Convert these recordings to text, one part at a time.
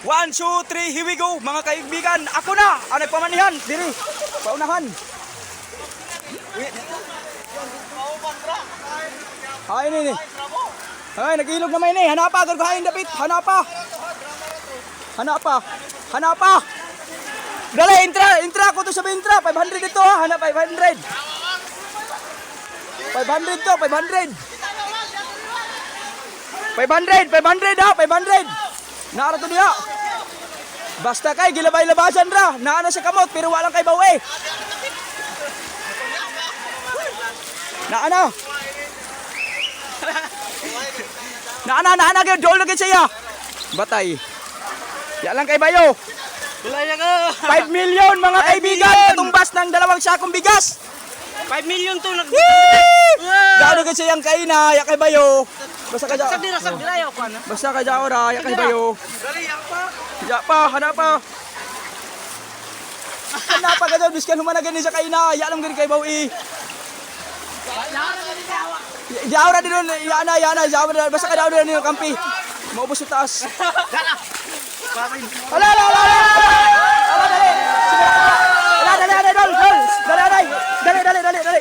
1, 2, 3, here we go, mga kaibigan. Ako na ang nagpamanihan. Diri, paunahan. Ay, ini. Ay, nag-ilog naman ini. Hanapa, gargahain dapit. Hanapa. Hanapa. Dali, intra ko to sa intra. 500 dito ha. Hanap 500. 500 to, 500. 500 ha, 500. Naara to diha. Basta kay gilabay-labasan ra. Naana sa kamot pero walang kay bawi. Naana gyud dol lagi siya. Batay. Ya lang kay bayo. 5 million mga kaibigan, katumbas ng 2 sakong bigas. 5 million to nag. Gano gyud siyang kaina, ya kay bayo. Basta ka Sab dira yaw ko na. Basta ka jaora, ya kay bayo. Ya pa, hanapa. Hanapa ka daw biskan humana gani sa kaina, ya lang gani kay bawi. Jaura din yana, jaura basta ka daw din yung kampi. Maubos sa taas. Ala. Dali.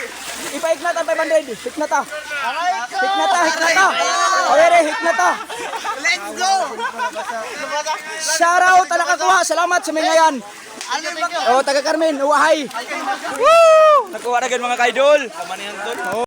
Ipaiknat ang 500. Hiknata. Oyere, hiknata. Let's go. Shout out nakakuha. Salamat sa mga yan. Oh, taga Carmen, uwahay. Woo! Nakuha na gan mga kaidol. Pamanihan doon.